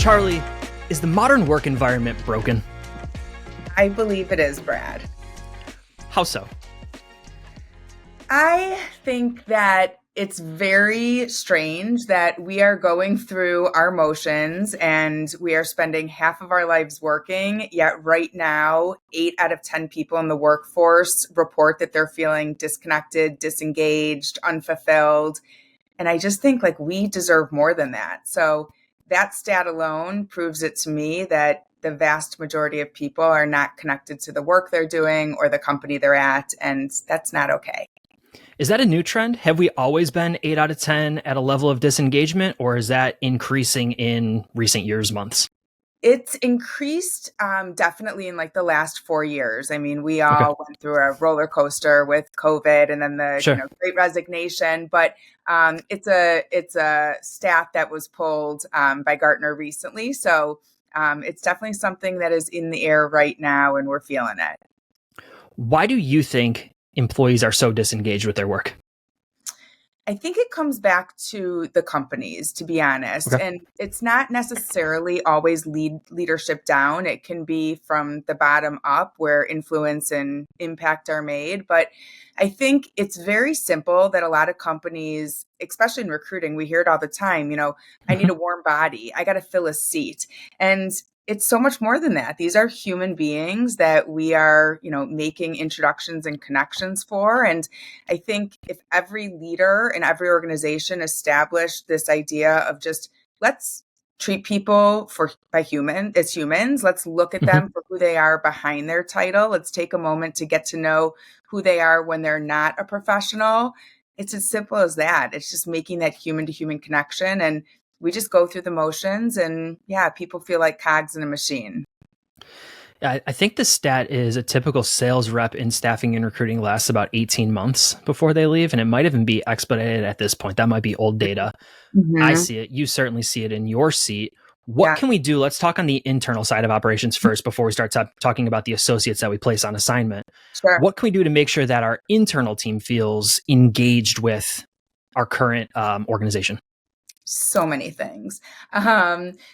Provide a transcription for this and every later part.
Charlie, is the modern work environment broken? I believe it is, Brad. How so? I think that it's very strange that we are going through our motions and we are spending half of our lives working, yet right now, 8 out of 10 people in the workforce report that they're feeling disconnected, disengaged, unfulfilled. And I just think we deserve more than that. So that stat alone proves it to me that the vast majority of people are not connected to the work they're doing or the company they're at, and that's not okay. Is that a new trend? Have we always been 8 out of 10 at a level of disengagement, or is that increasing in recent years, months? It's increased definitely in the last 4 years. I mean, we all went through a roller coaster with COVID and then the Great Resignation. But it's a stat that was pulled by Gartner recently. So it's definitely something that is in the air right now, and we're feeling it. Why do you think employees are so disengaged with their work? I think it comes back to the companies, to be honest. Okay. And it's not necessarily always leadership down. It can be from the bottom up where influence and impact are made. But I think it's very simple that a lot of companies, especially in recruiting, we hear it all the time, I need a warm body. I got to fill a seat. And it's so much more than that. These are human beings that we are, making introductions and connections for. And I think if every leader in every organization established this idea of just let's treat people as humans, let's look at them for who they are behind their title. Let's take a moment to get to know who they are when they're not a professional. It's as simple as that. It's just making that human to human connection, and we just go through the motions, and people feel like cogs in a machine. I think the stat is a typical sales rep in staffing and recruiting lasts about 18 months before they leave, and it might even be expedited at this point. That might be old data. Mm-hmm. I see it. You certainly see it in your seat. What can we do? Let's talk on the internal side of operations first before we start talking about the associates that we place on assignment. Sure. What can we do to make sure that our internal team feels engaged with our current organization? So many things.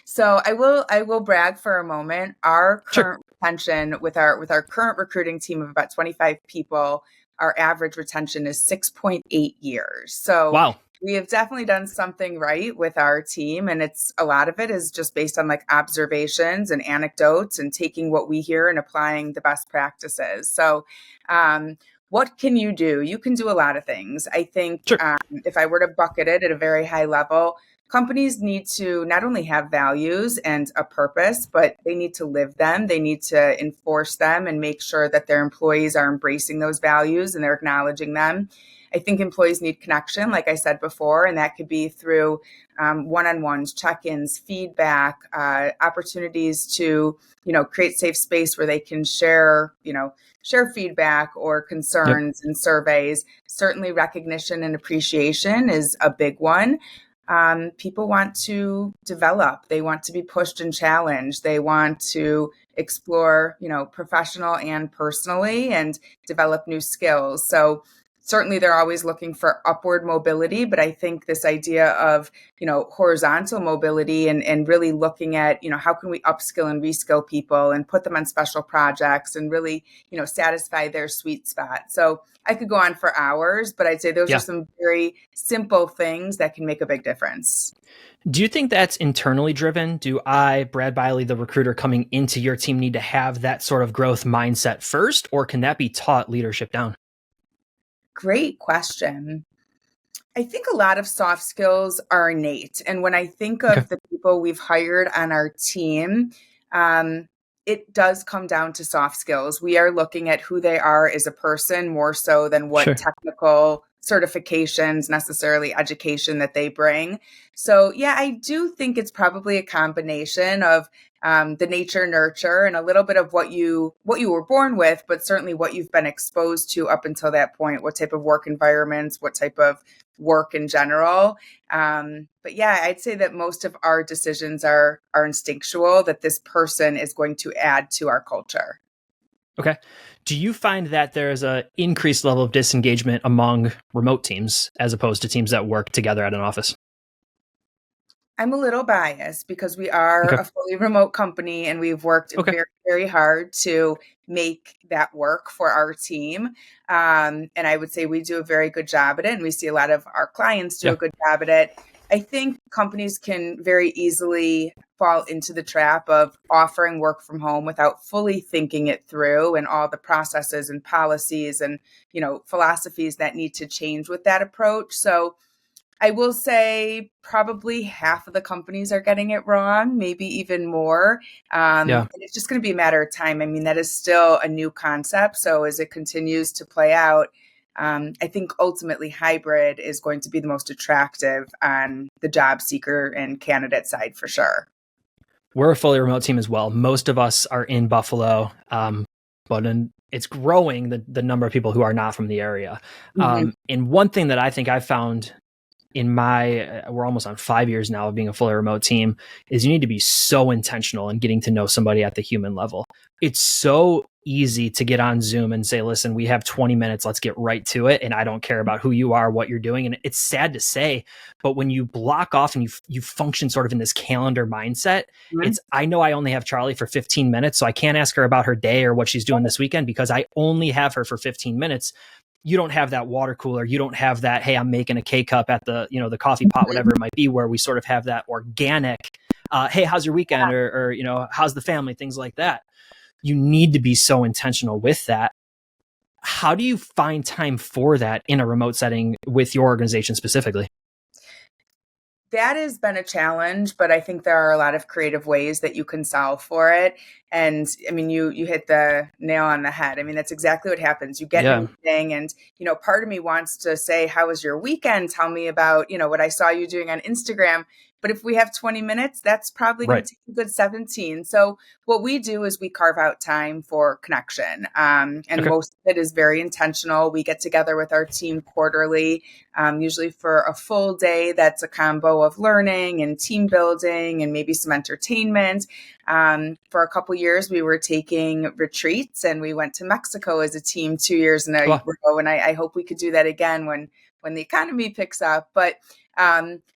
So I will brag for a moment. Our current retention with our current recruiting team of about 25 people, our average retention is 6.8 years. So wow. We have definitely done something right with our team, and a lot of it is just based on observations and anecdotes and taking what we hear and applying the best practices. So what can you do? You can do a lot of things. I think if I were to bucket it at a very high level, companies need to not only have values and a purpose, but they need to live them. They need to enforce them and make sure that their employees are embracing those values and they're acknowledging them. I think employees need connection, like I said before, and that could be through one-on-ones, check-ins, feedback, opportunities to, create safe space where they can share feedback or concerns and surveys. Certainly recognition and appreciation is a big one. People want to develop. They want to be pushed and challenged. They want to explore, professional and personally, and develop new skills. So certainly they're always looking for upward mobility, but I think this idea of, horizontal mobility and really looking at, how can we upskill and reskill people and put them on special projects and really, satisfy their sweet spot. So I could go on for hours, but I'd say those are some very simple things that can make a big difference. Do you think that's internally driven? Do I, Brad Bialy, the recruiter coming into your team, need to have that sort of growth mindset first, or can that be taught leadership down? Great question. I think a lot of soft skills are innate. And when I think of the people we've hired on our team, it does come down to soft skills. We are looking at who they are as a person more so than what technical certifications, necessarily education that they bring. So I do think it's probably a combination of the nature nurture and a little bit of what you were born with, but certainly what you've been exposed to up until that point, what type of work environments, what type of work in general. But I'd say that most of our decisions are instinctual, that this person is going to add to our culture. Okay. Do you find that there's an increased level of disengagement among remote teams as opposed to teams that work together at an office? I'm a little biased because we are Okay. a fully remote company and we've worked Okay. very, very hard to make that work for our team. And I would say we do a very good job at it, and we see a lot of our clients do Yeah. a good job at it. I think companies can very easily fall into the trap of offering work from home without fully thinking it through and all the processes and policies and, philosophies that need to change with that approach. So I will say probably half of the companies are getting it wrong, maybe even more. Yeah. And it's just going to be a matter of time. I mean, that is still a new concept. So as it continues to play out, I think ultimately hybrid is going to be the most attractive on the job seeker and candidate side for sure. We're a fully remote team as well. Most of us are in Buffalo, but it's growing the number of people who are not from the area. Mhm. And one thing that I think I found in we're almost on 5 years now of being a fully remote team, is you need to be so intentional in getting to know somebody at the human level. It's so easy to get on Zoom and say, listen, we have 20 minutes, let's get right to it. And I don't care about who you are, what you're doing. And it's sad to say, but when you block off and you function sort of in this calendar mindset, Mhm. I know I only have Charlie for 15 minutes, so I can't ask her about her day or what she's doing this weekend because I only have her for 15 minutes. You don't have that water cooler. You don't have that, hey, I'm making a K-cup at the, the coffee pot, whatever it might be, where we sort of have that organic, hey, how's your weekend? Or, how's the family? Things like that. You need to be so intentional with that. How do you find time for that in a remote setting with your organization specifically? That has been a challenge, but I think there are a lot of creative ways that you can solve for it. And I mean, you hit the nail on the head. I mean, that's exactly what happens. You get in a Yeah. meeting and, part of me wants to say, how was your weekend? Tell me about, what I saw you doing on Instagram. But if we have 20 minutes, that's probably going Right. to take a good 17. So what we do is we carve out time for connection. And Okay. most of it is very intentional. We get together with our team quarterly, usually for a full day. That's a combo of learning and team building and maybe some entertainment. For a couple years, we were taking retreats, and we went to Mexico as a team 2 years in a Wow. row. And I hope we could do that again when the economy picks up. But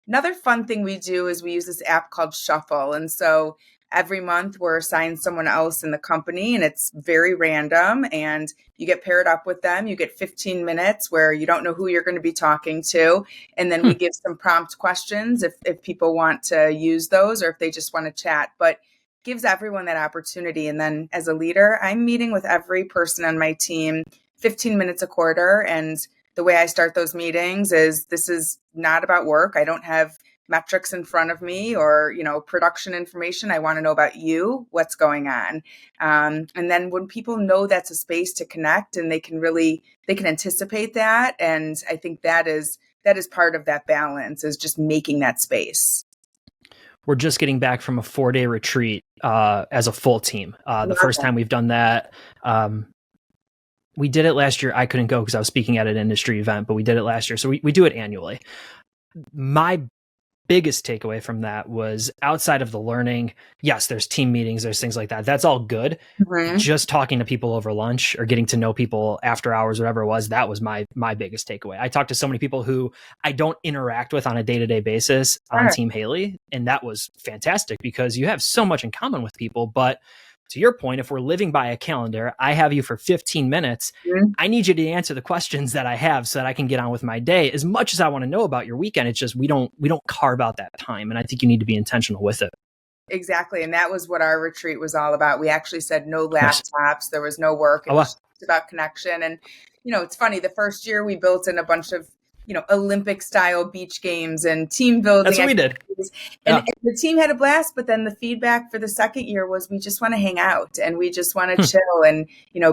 another fun thing we do is we use this app called Shuffle. And so every month we're assigned someone else in the company, and it's very random, and you get paired up with them. You get 15 minutes where you don't know who you're going to be talking to. And then we give some prompt questions if people want to use those or if they just want to chat, but gives everyone that opportunity. And then as a leader, I'm meeting with every person on my team 15 minutes a quarter. And the way I start those meetings is this is not about work. I don't have metrics in front of me or, production information. I want to know about you, what's going on. And then when people know that's a space to connect and they can anticipate that. And I think that is part of that balance, is just making that space. We're just getting back from a 4-day retreat as a full team. The first time we've done that. We did it last year. I couldn't go because I was speaking at an industry event, but we did it last year. So we do it annually. My biggest takeaway from that was, outside of the learning, yes, there's team meetings, there's things like that. That's all good. Mm-hmm. Just talking to people over lunch or getting to know people after hours, whatever it was, that was my biggest takeaway. I talked to so many people who I don't interact with on a day-to-day basis on Team Haley. And that was fantastic because you have so much in common with people. But to your point, if we're living by a calendar, I have you for 15 minutes. Mm-hmm. I need you to answer the questions that I have so that I can get on with my day. As much as I want to know about your weekend, it's just we don't carve out that time. And I think you need to be intentional with it. Exactly. And that was what our retreat was all about. We actually said no laptops. There was no work. It was just about connection. And, it's funny. The first year we built in a bunch of, Olympic style beach games and team building. That's what we did. And the team had a blast. But then the feedback for the second year was, we just want to hang out and we just want to chill and,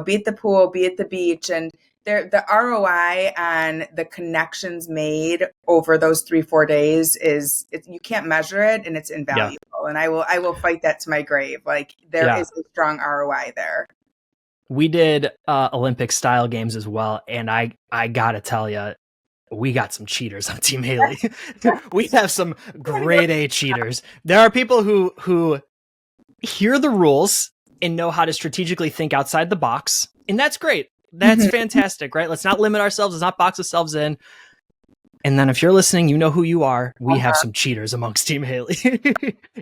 be at the pool, be at the beach. And the ROI on the connections made over those 3-4 days you can't measure it, and it's invaluable. Yeah. And I will fight that to my grave. Like there is a strong ROI there. We did Olympic style games as well, and I gotta tell you, we got some cheaters on Team Haley. We have some grade A cheaters. There are people who hear the rules and know how to strategically think outside the box, and that's great. That's fantastic, right? Let's not limit ourselves. Let's not box ourselves in. And then if you're listening, you know who you are. We have Uh-huh. some cheaters amongst Team Haley.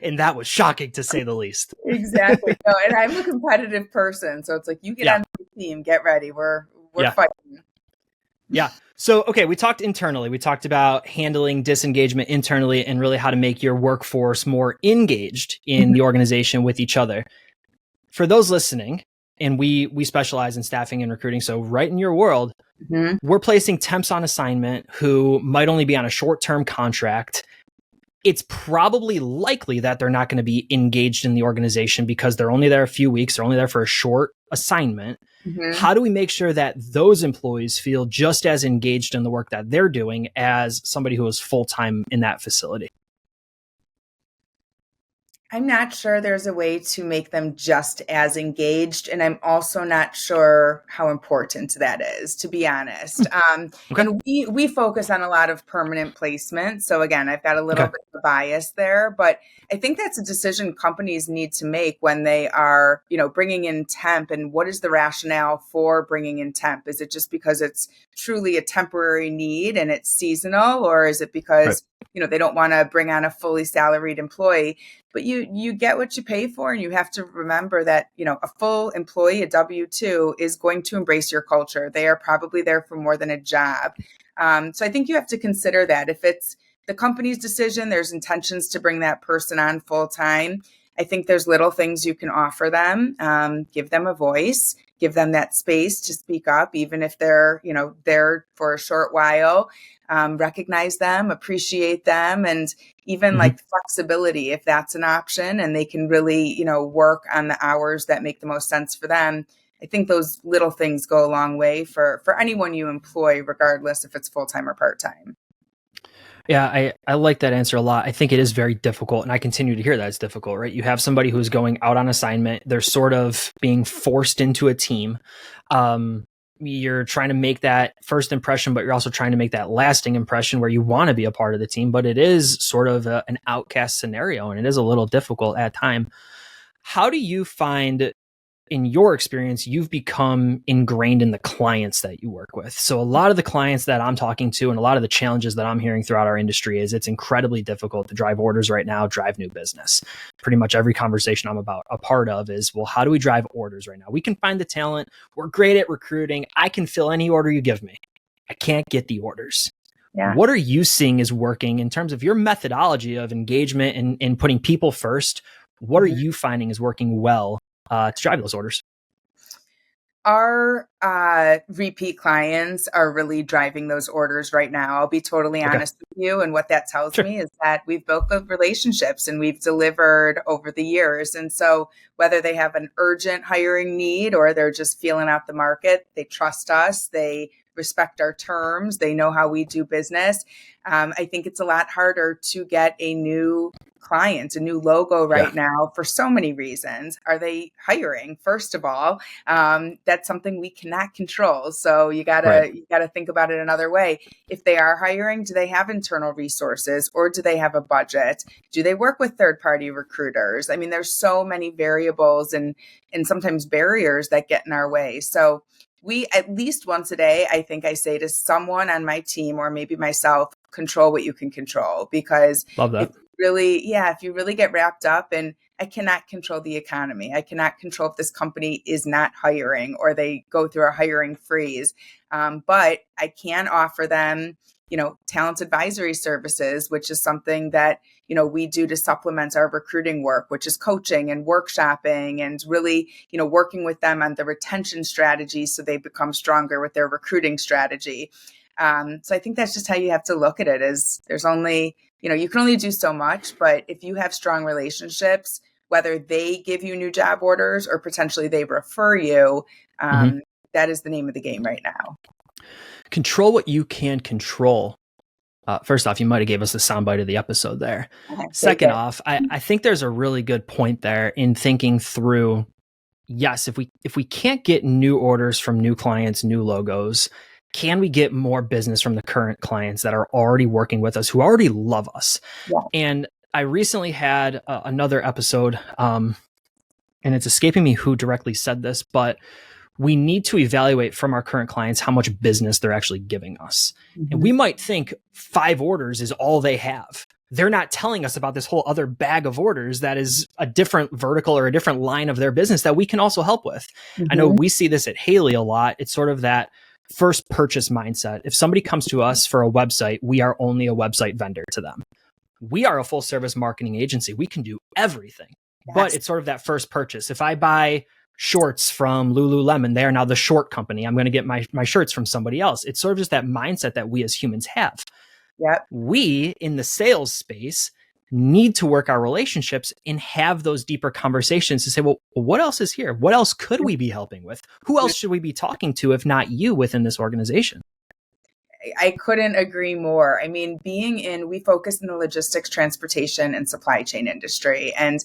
And that was shocking to say the least. Exactly. No, and I'm a competitive person, so it's like you get Yeah. on the team, get ready. We're Yeah. fighting. Yeah. So, okay, we talked internally. We talked about handling disengagement internally and really how to make your workforce more engaged in the organization with each other. For those listening, and we specialize in staffing and recruiting, so right in your world, we're placing temps on assignment who might only be on a short-term contract. It's probably likely that they're not going to be engaged in the organization because they're only there a few weeks. They're only there for a short assignment. How do we make sure that those employees feel just as engaged in the work that they're doing as somebody who is full-time in that facility? I'm not sure there's a way to make them just as engaged, and I'm also not sure how important that is, to be honest. Okay. And we focus on a lot of permanent placement. So again, I've got a little bit of a bias there, but I think that's a decision companies need to make when they are, bringing in temp. And what is the rationale for bringing in temp? Is it just because it's truly a temporary need and it's seasonal, or is it because they don't want to bring on a fully salaried employee? But you get what you pay for, and you have to remember that, a full employee, a W-2, is going to embrace your culture. They are probably there for more than a job. So I think you have to consider that. If it's the company's decision, there's intentions to bring that person on full time, I think there's little things you can offer them. Give them a voice, give them that space to speak up, even if they're, there for a short while. Recognize them, appreciate them, and even like flexibility, if that's an option, and they can really, work on the hours that make the most sense for them. I think those little things go a long way for anyone you employ, regardless if it's full-time or part-time. Yeah, I like that answer a lot. I think it is very difficult, and I continue to hear that it's difficult, right? You have somebody who's going out on assignment. They're sort of being forced into a team. You're trying to make that first impression, but you're also trying to make that lasting impression where you want to be a part of the team, but it is sort of an outcast scenario, and it is a little difficult at time. How do you find, in your experience, you've become ingrained in the clients that you work with? So a lot of the clients that I'm talking to and a lot of the challenges that I'm hearing throughout our industry is it's incredibly difficult to drive orders right now, drive new business. Pretty much every conversation I'm a part of is, well, how do we drive orders right now? We can find the talent. We're great at recruiting. I can fill any order you give me. I can't get the orders. Yeah. What are you seeing is working in terms of your methodology of engagement and putting people first? What are you finding is working well to drive those orders? Our repeat clients are really driving those orders right now. I'll be totally honest with you. And what that tells me is that we've built good relationships and we've delivered over the years. And so whether they have an urgent hiring need or they're just feeling out the market, they trust us. They respect our terms. They know how we do business. I think it's a lot harder to get a new client, a new logo right now for so many reasons. Are they hiring? First of all, that's something we cannot control. So you gotta think about it another way. If they are hiring, do they have internal resources or do they have a budget? Do they work with third-party recruiters? I mean, there's so many variables and sometimes barriers that get in our way. So we, at least once a day, I think I say to someone on my team or maybe myself, control what you can control, because love that. If you really get wrapped up in, I cannot control the economy. I cannot control if this company is not hiring or they go through a hiring freeze. But I can offer them, talent advisory services, which is something that, we do to supplement our recruiting work, which is coaching and workshopping and really, working with them on the retention strategy so they become stronger with their recruiting strategy. So I think that's just how you have to look at it, is there's only, you can only do so much, but if you have strong relationships, whether they give you new job orders or potentially they refer you, that is the name of the game right now. Control what you can control. First off, you might have gave us the soundbite of the episode there. Second off, I think there's a really good point there in thinking through, yes, if we can't get new orders from new clients, new logos, can we get more business from the current clients that are already working with us, who already love us? Yeah. And I recently had another episode, and it's escaping me who directly said this, but we need to evaluate from our current clients how much business they're actually giving us. And we might think 5 orders is all they have. They're not telling us about this whole other bag of orders that is a different vertical or a different line of their business that we can also help with. I know we see this at Haley a lot. It's sort of that first purchase mindset. If somebody comes to us for a website, we are only a website vendor to them. We are a full service marketing agency. We can do everything, but it's sort of that first purchase. If I buy shorts from Lululemon, they are now the short company. I'm going to get my shirts from somebody else. It's sort of just that mindset that we as humans have. Yep. We in the sales space need to work our relationships and have those deeper conversations to say, well, what else is here? What else could we be helping with? Who else should we be talking to if not you within this organization? I couldn't agree more. I mean, we focus in the logistics, transportation, and supply chain industry. And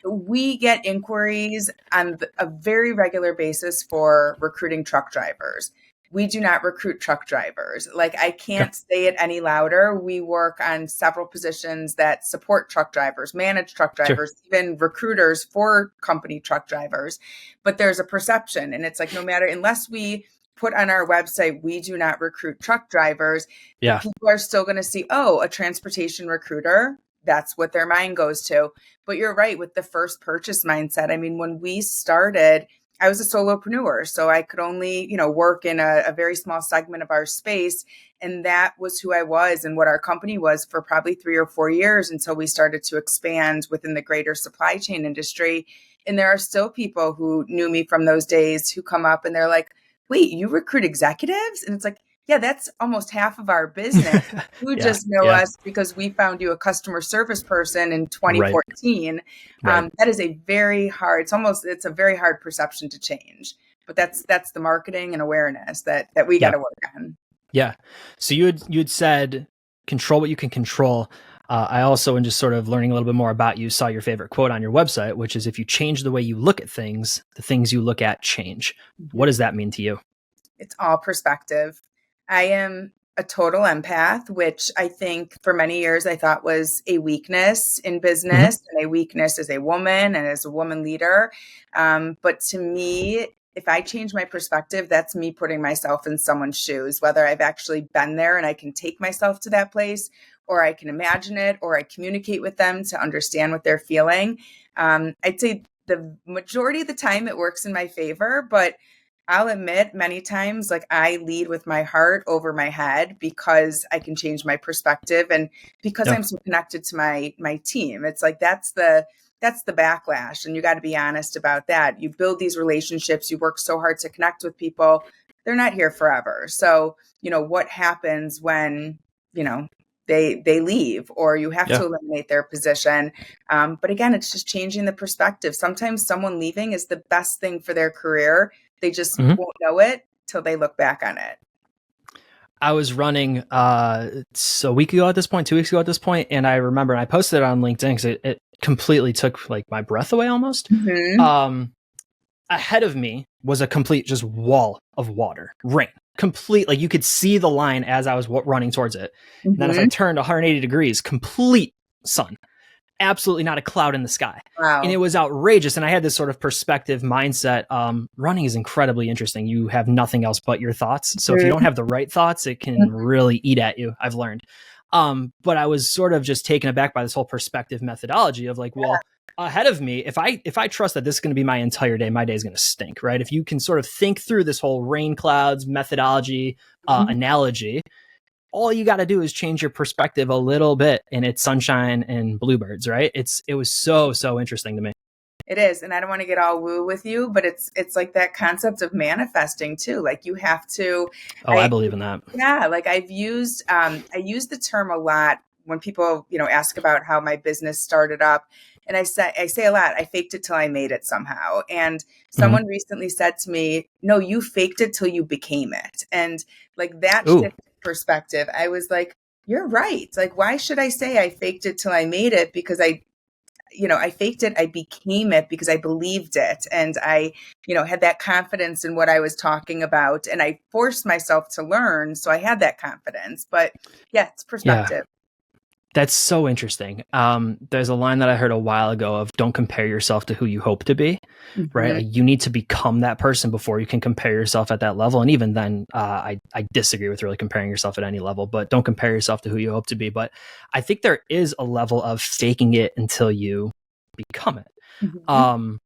we get inquiries on a very regular basis for recruiting truck drivers. We do not recruit truck drivers. Like, I can't say it any louder. We work on several positions that support truck drivers, manage truck drivers, even recruiters for company truck drivers. But there's a perception, and it's like, unless we put on our website, we do not recruit truck drivers. People are still going to see, a transportation recruiter. That's what their mind goes to. But you're right with the first purchase mindset. I mean, when we started, I was a solopreneur, so I could only, work in a very small segment of our space. And that was who I was and what our company was for probably 3 or 4 years until we started to expand within the greater supply chain industry. And there are still people who knew me from those days who come up and they're like, wait, you recruit executives? And it's like, yeah, that's almost half of our business. You just know us because we found you a customer service person in 2014. That is a very hard, it's a very hard perception to change. But that's the marketing and awareness that we got to work on. Yeah. So you'd said control what you can control. I also, in just sort of learning a little bit more about you, saw your favorite quote on your website, which is, if you change the way you look at things, the things you look at change. What does that mean to you? It's all perspective. I am a total empath, which I think for many years I thought was a weakness in business and a weakness as a woman and as a woman leader. But to me, if I change my perspective, that's me putting myself in someone's shoes, whether I've actually been there and I can take myself to that place, or I can imagine it, or I communicate with them to understand what they're feeling. I'd say the majority of the time it works in my favor, but I'll admit many times, like, I lead with my heart over my head because I can change my perspective and because I'm so connected to my team. It's like, that's the backlash. And you got to be honest about that. You build these relationships, you work so hard to connect with people. They're not here forever. So, what happens when, they leave or you have to eliminate their position. But again, it's just changing the perspective. Sometimes someone leaving is the best thing for their career. They just won't know it till they look back on it. I was running a week ago at this point, 2 weeks ago at this point, and I remember, and I posted it on LinkedIn because it completely took like my breath away almost. Ahead of me was a complete just wall of water, rain, complete, like you could see the line as I was running towards it. And then if I turned 180 degrees, complete sun. Absolutely not a cloud in the sky. Wow. And it was outrageous. And I had this sort of perspective mindset. Running is incredibly interesting. You have nothing else but your thoughts. So if you don't have the right thoughts, it can really eat at you, I've learned. But I was sort of just taken aback by this whole perspective methodology of like, well, ahead of me, if I trust that this is going to be my entire day, my day is going to stink, right? If you can sort of think through this whole rain clouds methodology, analogy, all you got to do is change your perspective a little bit and it's sunshine and bluebirds, right? It was so interesting to me. It is. And I don't want to get all woo with you, but it's like that concept of manifesting too. Like you have to. I believe in that. Yeah. Like I use the term a lot when people, ask about how my business started up. And I say a lot, I faked it till I made it somehow. And someone recently said to me, no, you faked it till you became it. And like that shift perspective, I was like, you're right. Like, why should I say I faked it till I made it? Because I faked it, I became it because I believed it. And I, had that confidence in what I was talking about. And I forced myself to learn. So I had that confidence. But yeah, it's perspective. That's so interesting. There's a line that I heard a while ago of don't compare yourself to who you hope to be, right? Mm-hmm. Like, you need to become that person before you can compare yourself at that level. And even then, I disagree with really comparing yourself at any level, but don't compare yourself to who you hope to be. But I think there is a level of faking it until you become it. Mm-hmm. Um,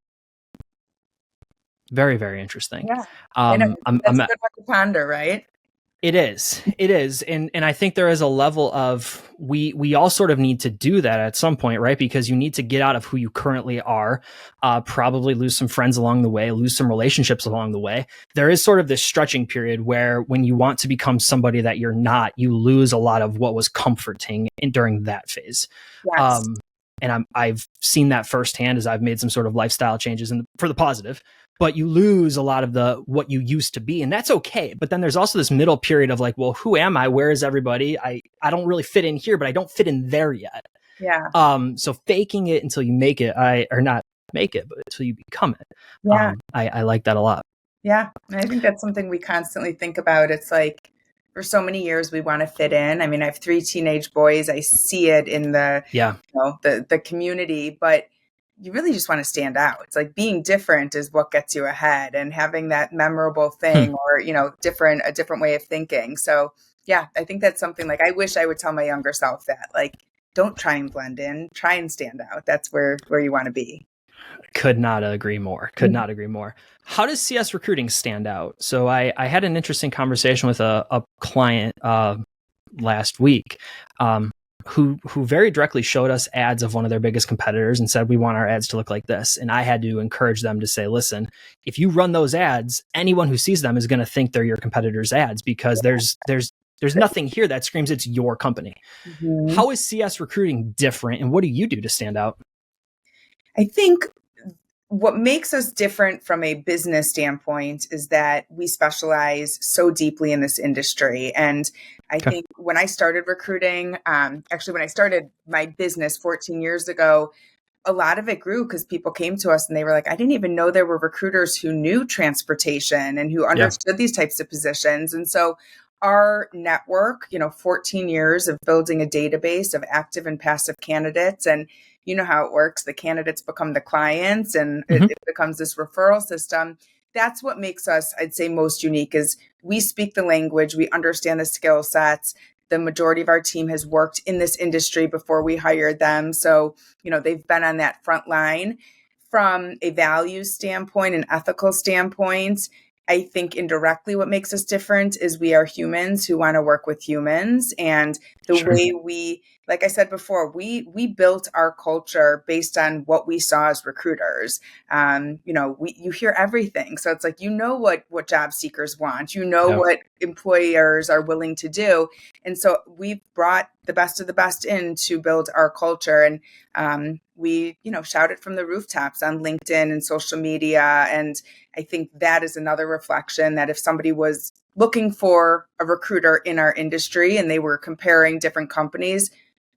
Very, very interesting. Yeah. I know. I'm That's a good one to ponder, right? It is, and I think there is a level of we all sort of need to do that at some point, right? Because you need to get out of who you currently are, probably lose some friends along the way, lose some relationships along the way. There is sort of this stretching period where when you want to become somebody that you're not, you lose a lot of what was comforting during that phase. Yes. Um, and I've seen that firsthand as I've made some sort of lifestyle changes for the positive, but you lose a lot of the what you used to be, and that's okay. But then there's also this middle period of like, well, who am I? Where is everybody? I don't really fit in here, but I don't fit in there yet. Yeah. So faking it until you make it, or not make it, but until you become it. Yeah. I like that a lot. Yeah. And I think that's something we constantly think about. It's like for so many years we want to fit in. I mean, I have 3 teenage boys. I see it in the, Yeah. the community, but you really just want to stand out. It's like being different is what gets you ahead, and having that memorable thing or, a different way of thinking. So yeah, I think that's something like I wish I would tell my younger self that, like, don't try and blend in, try and stand out. That's where you want to be. Could not agree more. Could not agree more. How does CS recruiting stand out? So I had an interesting conversation with a client last week, who very directly showed us ads of one of their biggest competitors and said, we want our ads to look like this. And I had to encourage them to say, listen, if you run those ads, anyone who sees them is going to think they're your competitor's ads, because there's nothing here that screams it's your company. Mm-hmm. How is CS recruiting different, and what do you do to stand out? I think what makes us different from a business standpoint is that we specialize so deeply in this industry. And I think when I started recruiting, actually, when I started my business 14 years ago, a lot of it grew because people came to us and they were like, I didn't even know there were recruiters who knew transportation and who understood these types of positions. And so our network, 14 years of building a database of active and passive candidates. And you know how it works. The candidates become the clients, and it becomes this referral system. That's what makes us, I'd say, most unique is we speak the language. We understand the skill sets. The majority of our team has worked in this industry before we hired them. So, they've been on that front line. From a values standpoint, an ethical standpoint, I think indirectly what makes us different is we are humans who want to work with humans. And the way we, like I said before, we built our culture based on what we saw as recruiters. You hear everything. So it's like, what job seekers want, what employers are willing to do. And so we've brought the best of the best in to build our culture. And we, shout it from the rooftops on LinkedIn and social media. And I think that is another reflection that if somebody was looking for a recruiter in our industry and they were comparing different companies,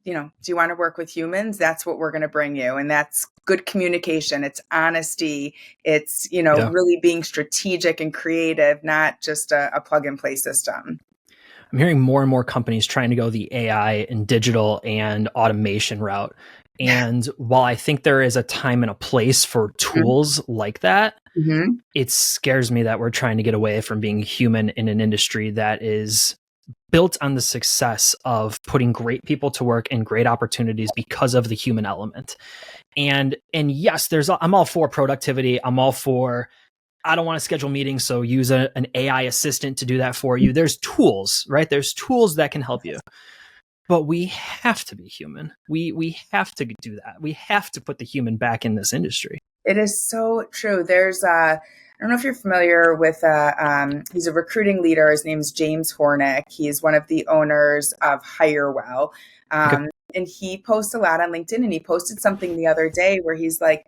do you want to work with humans? That's what we're going to bring you. And that's good communication. It's honesty. It's, really being strategic and creative, not just a plug and play system. I'm hearing more and more companies trying to go the AI and digital and automation route. And while I think there is a time and a place for tools like that, it scares me that we're trying to get away from being human in an industry that is built on the success of putting great people to work and great opportunities because of the human element. And yes, I'm all for productivity. I'm all for, I don't want to schedule meetings, so use an AI assistant to do that for you. There's tools, right? There's tools that can help you. But we have to be human. We have to do that. We have to put the human back in this industry. It is so true. There's I don't know if you're familiar with he's a recruiting leader. His name's James Hornick. He's one of the owners of HireWell. And he posts a lot on LinkedIn, and he posted something the other day where he's like,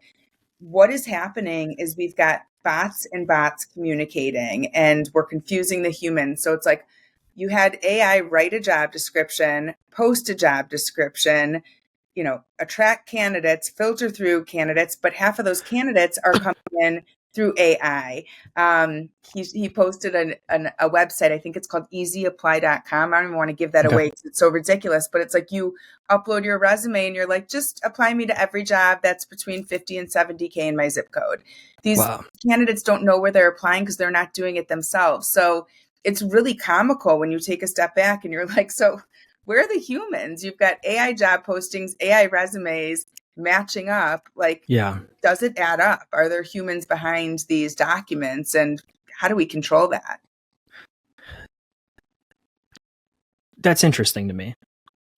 what is happening is we've got bots and bots communicating, and we're confusing the humans. So it's like you had AI write a job description, post a job description, attract candidates, filter through candidates, but half of those candidates are coming in through AI. He posted a website, I think it's called easyapply.com. I don't even want to give that away because it's so ridiculous, but it's like you upload your resume and you're like, just apply me to every job that's between 50 and 70K in my zip code. These candidates don't know where they're applying because they're not doing it themselves. So it's really comical when you take a step back and you're like, so where are the humans? You've got AI job postings, AI resumes matching up. Like, does it add up? Are there humans behind these documents? And how do we control that? That's interesting to me.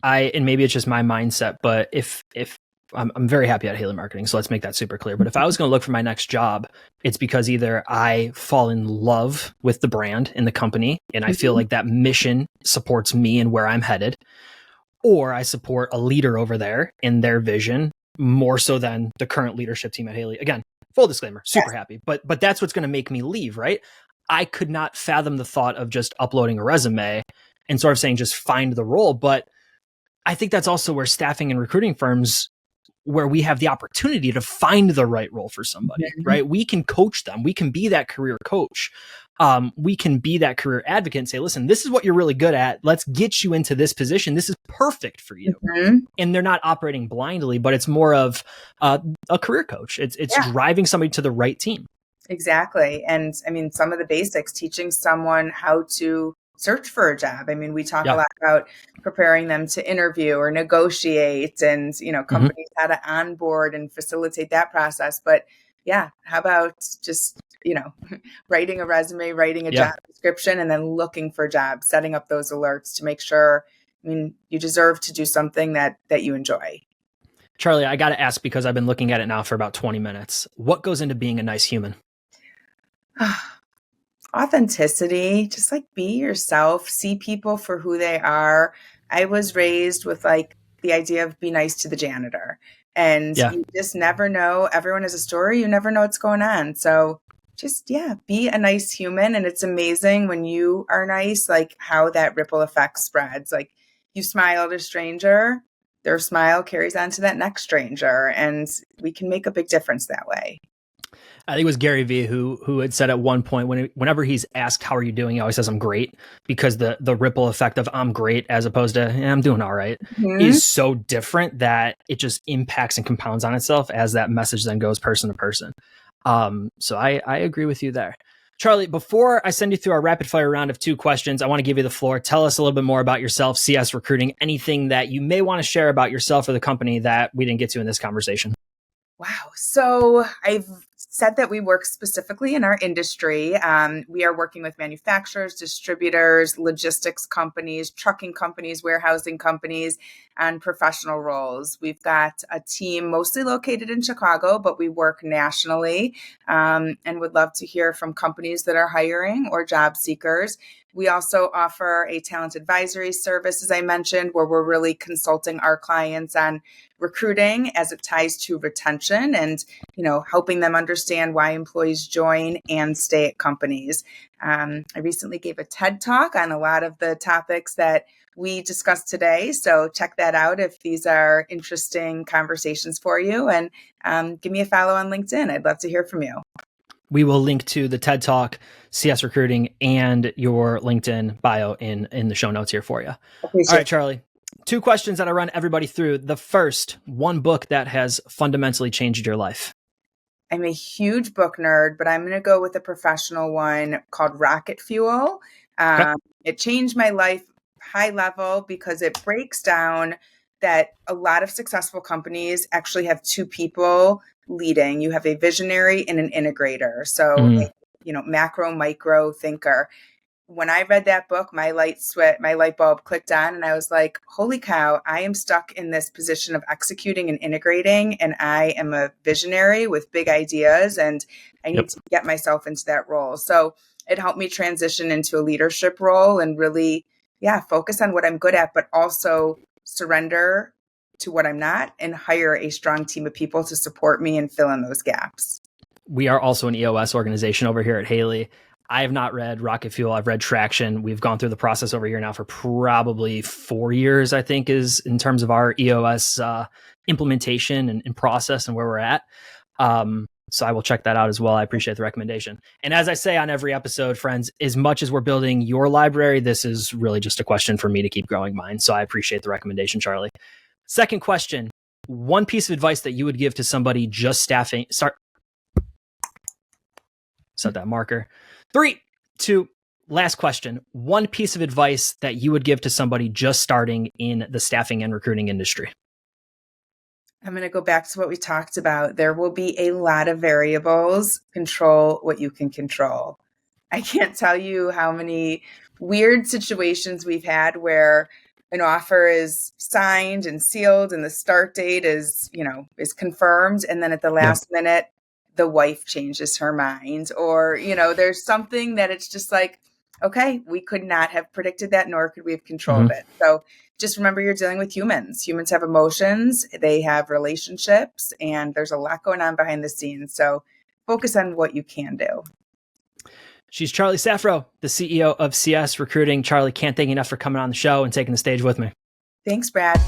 And maybe it's just my mindset, but if I'm very happy at Haley Marketing, so let's make that super clear. But if I was going to look for my next job, it's because either I fall in love with the brand and the company, and I feel like that mission supports me and where I'm headed, or I support a leader over there in their vision more so than the current leadership team at Haley. Again, full disclaimer, super happy, but that's what's going to make me leave, right? I could not fathom the thought of just uploading a resume and sort of saying, just find the role. But I think that's also where staffing and recruiting firms, where we have the opportunity to find the right role for somebody, right? We can coach them. We can be that career coach. We can be that career advocate and say, listen, this is what you're really good at. Let's get you into this position. This is perfect for you. And they're not operating blindly, but it's more of a career coach. It's driving somebody to the right team. Exactly. And I mean, some of the basics, teaching someone how to search for a job. I mean, we talk a lot about preparing them to interview or negotiate and, companies how to onboard and facilitate that process. But how about just, writing a resume, writing a job description, and then looking for jobs, setting up those alerts to make sure, you deserve to do something that you enjoy. Charlie, I got to ask, because I've been looking at it now for about 20 minutes. What goes into being a nice human? Authenticity, just like be yourself, see people for who they are. I was raised with like the idea of be nice to the janitor, and you just never know. Everyone has a story. You never know what's going on. So just, be a nice human. And it's amazing when you are nice, like how that ripple effect spreads. Like you smile at a stranger, their smile carries on to that next stranger, and we can make a big difference that way. I think it was Gary Vee who had said at one point, whenever he's asked, how are you doing? He always says, I'm great, because the ripple effect of I'm great as opposed to I'm doing all right is so different that it just impacts and compounds on itself as that message then goes person to person. So I agree with you there. Charlie, before I send you through our rapid fire round of 2 questions, I want to give you the floor. Tell us a little bit more about yourself, CS Recruiting, anything that you may want to share about yourself or the company that we didn't get to in this conversation. Wow. So I've said that we work specifically in our industry. We are working with manufacturers, distributors, logistics companies, trucking companies, warehousing companies, and professional roles. We've got a team mostly located in Chicago, but we work nationally, and would love to hear from companies that are hiring or job seekers. We also offer a talent advisory service, as I mentioned, where we're really consulting our clients on recruiting as it ties to retention and, helping them understand why employees join and stay at companies. I recently gave a TED Talk on a lot of the topics that we discussed today. So check that out if these are interesting conversations for you, and give me a follow on LinkedIn. I'd love to hear from you. We will link to the TED Talk, CS Recruiting, and your LinkedIn bio in the show notes here for you. All right, Charlie, 2 questions that I run everybody through. The first, one book that has fundamentally changed your life. I'm a huge book nerd, but I'm going to go with a professional one called Rocket Fuel. It changed my life high level because it breaks down that a lot of successful companies actually have 2 people leading. You have a visionary and an integrator. So, macro, micro thinker. When I read that book, my light bulb clicked on, and I was like, holy cow, I am stuck in this position of executing and integrating, and I am a visionary with big ideas, and I need to get myself into that role. So it helped me transition into a leadership role and really, focus on what I'm good at, but also surrender to what I'm not and hire a strong team of people to support me and fill in those gaps. We are also an EOS organization over here at Haley. I have not read Rocket Fuel. I've read Traction. We've gone through the process over here now for probably 4 years, I think, is in terms of our EOS implementation and process and where we're at. So I will check that out as well. I appreciate the recommendation. And as I say on every episode, friends, as much as we're building your library, this is really just a question for me to keep growing mine. So I appreciate the recommendation, Charlie. Second question, one piece of advice that you would give to somebody just staffing, set that marker. 3, 2, last question. One piece of advice that you would give to somebody just starting in the staffing and recruiting industry. I'm going to go back to what we talked about. There will be a lot of variables. Control what you can control. I can't tell you how many weird situations we've had where an offer is signed and sealed and the start date is confirmed. And then at the last minute, the wife changes her mind, or, there's something that it's just like, okay, we could not have predicted that, nor could we have controlled it. So just remember, you're dealing with humans. Humans have emotions, they have relationships, and there's a lot going on behind the scenes. So focus on what you can do. She's Charlie Saffro, the CEO of CS Recruiting. Charlie, can't thank you enough for coming on the show and taking the stage with me. Thanks, Brad.